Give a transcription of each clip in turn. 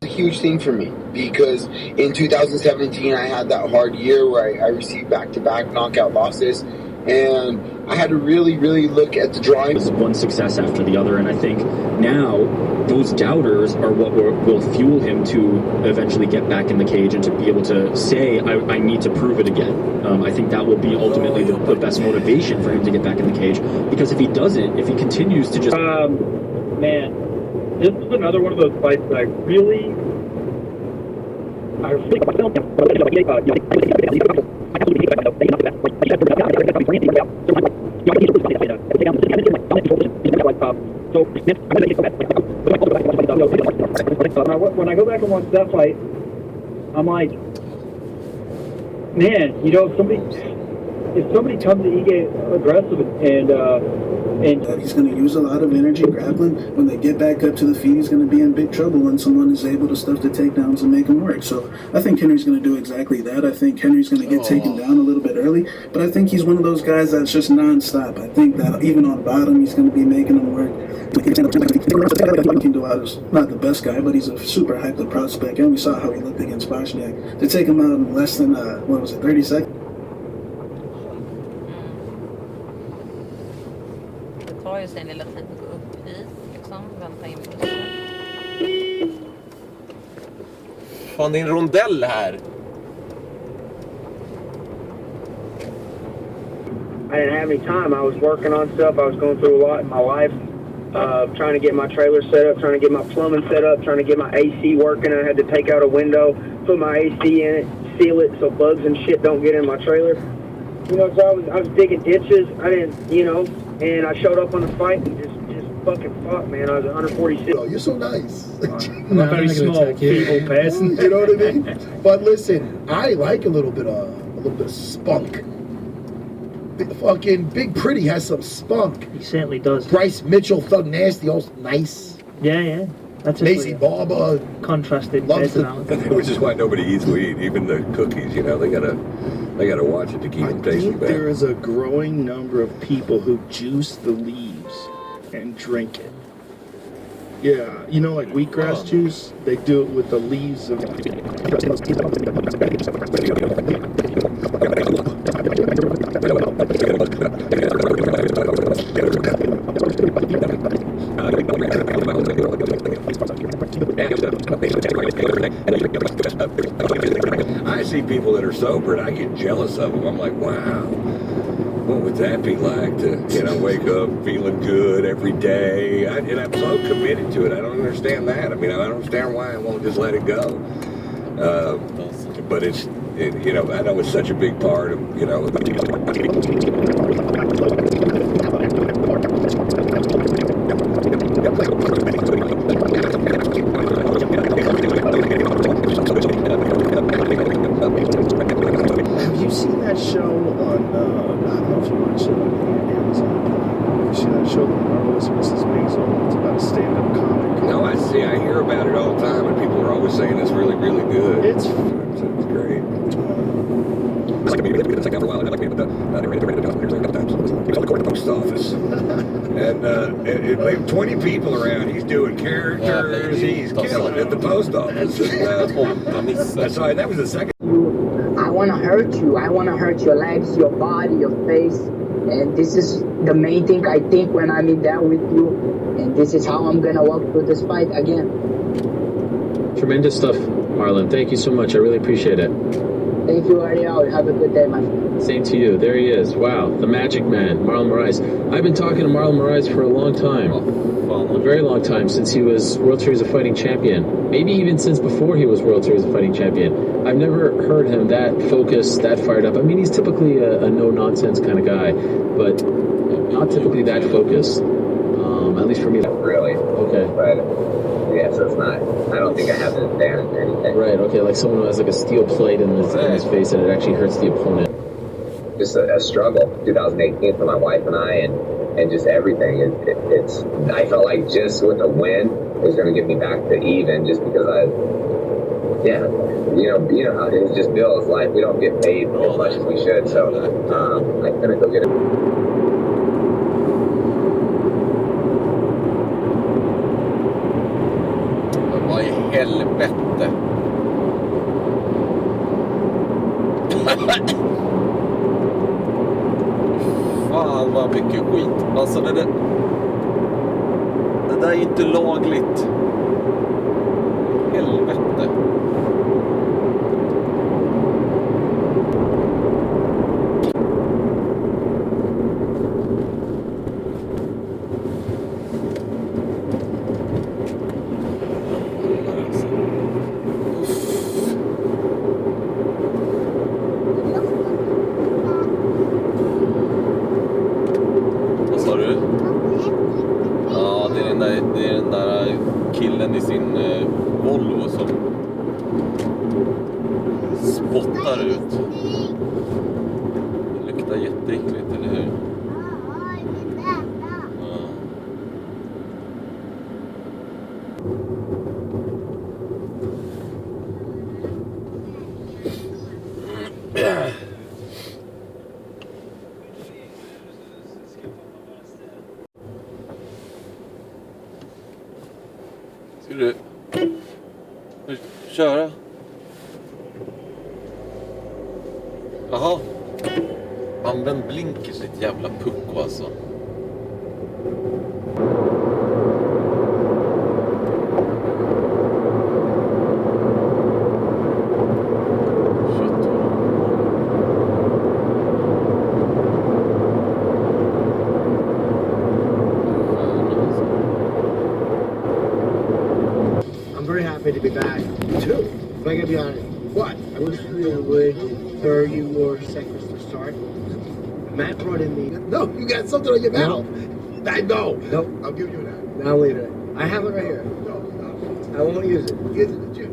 Huge thing for me because in 2017 I had that hard year where I received back-to-back knockout losses, and I had to really look at the drawings. One success after the other, and I think now those doubters are what will fuel him to eventually get back in the cage and to be able to say, I need to prove it again. I think that will be ultimately the best motivation for him to get back in the cage, because if he doesn't, if he continues to just... Man, this is another one of those fights that I really when I go back and watch that fight, I'm like, man, you know, if somebody comes to Ige aggressive and he's going to use a lot of energy grappling. When they get back up to the feet, he's going to be in big trouble when someone is able to stuff the takedowns and make him work. So I think Henry's going to do exactly that. I think Henry's going to get taken down a little bit early, but I think he's one of those guys that's just nonstop. I think that even on bottom, he's going to be making him work. Not the best guy, but he's a super hyped up prospect, and we saw how he looked against Boschniak. To take him out in less than 30 seconds. Tar ju sig en lilla tid att gå upp hit, liksom, vänta in bussen. Fan, det är en rondell här. I didn't have any time. I was working on stuff. I was going through a lot in my life. Trying to get my trailer set up, trying to get my plumbing set up, trying to get my AC working. I had to take out a window, put my AC in it, seal it so bugs and shit don't get in my trailer. You know, so I was digging ditches. I didn't, you know, and I showed up on the fight and just fucking fought, man. I was 146. Oh, you're so nice. I'm a very small, feeble person. You know what I mean? But listen, I like a little bit of spunk. Fucking Big Pretty has some spunk. He certainly does. Bryce Mitchell, Thug Nasty, also nice. Yeah. That's Macy Barber, contrasted personality. Which is why nobody eats weed, even the cookies. You know, they gotta watch it to keep them tasting bad. There is a growing number of people who juice the leaves and drink it. Yeah, you know, like wheatgrass juice, they do it with the leaves of... I see people that are sober and I get jealous of them. I'm like, wow, what would that be like to, you know, wake up feeling good every day? And I'm so committed to it. I don't understand that. I mean, I don't understand why I won't just let it go. But you know, I know it's such a big part of, you know. Have you seen that show on, I don't know if you watch it on Amazon. You seen that show, The Marvelous Mrs. Maisel? It's about a stand-up comic. No, I hear about it all the time, and people are always saying it's really, really good. It's great. It's like after a while, I like being with the post office. And like 20 people around. He's doing characters. He's killing it at the post office. And, sorry, that was the second. I want to hurt you. I want to hurt your legs, your body, your face. And this is the main thing I think when I'm in there with you. And this is how I'm going to walk through this fight again. Tremendous stuff, Marlon. Thank you so much. I really appreciate it. Thank you, Ariel. Have a good day, my friend. Same to you. There he is. Wow. The magic man, Marlon Moraes. I've been talking to Marlon Moraes for a long time. A very long time, since he was World Series of Fighting champion. Maybe even since before he was World Series of Fighting champion. I've never heard him that focused, that fired up. I mean, he's typically a no-nonsense kind of guy, but not typically that focused. At least for me. Really? Okay. But yeah, so it's not. I don't think I have an advantage or anything. Right. Okay. Like someone who has like a steel plate in his face, and it actually hurts the opponent. Just a struggle. 2018 for my wife and I, and just everything. I felt like just with a win, it was going to get me back to even just because you know how it is, just bills, like we don't get paid as much as we should, so I couldn't go get it. Vad i helvete? Fan vad mycket skit. Alltså det där är inte lagligt. Helvete. Det är den där killen i sin Volvo som spottar ut. Det luktar jätteäckligt, eller hur? Ska du köra? Jaha. Använd blinkers, ditt jävla pucko alltså. To be back too. If I gotta be honest, what? I was would 30 more seconds to start. Matt brought in the. No, you got something on your mouth. No. I know. Nope. I'll give you that. I'll leave it. I have it right here. No, stop. I won't use it.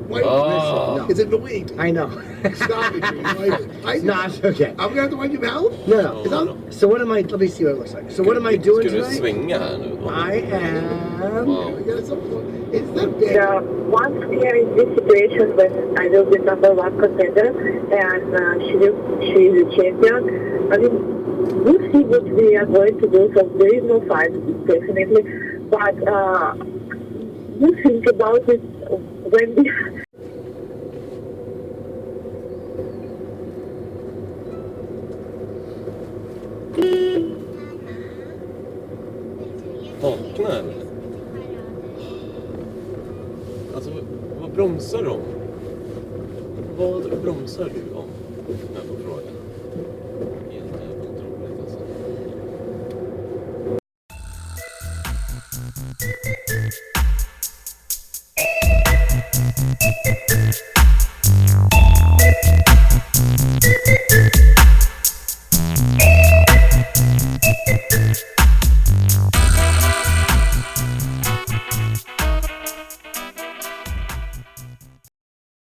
Wait, No. It's annoying. I know. Stop it, Jimmy. No, it's okay. I'm gonna have to wipe your mouth? No. So what am I? Let me see what it looks like. So what am I doing Ska du tonight? svänga här nu? I am. Once we are in this situation when I will be number one contender and she is a champion, I mean, we'll see what we are going to do. So there is no fight, definitely. But you think about it when we. Vakna eller? Alltså, vad bromsar de? Vad bromsar du om? Jag får fråga.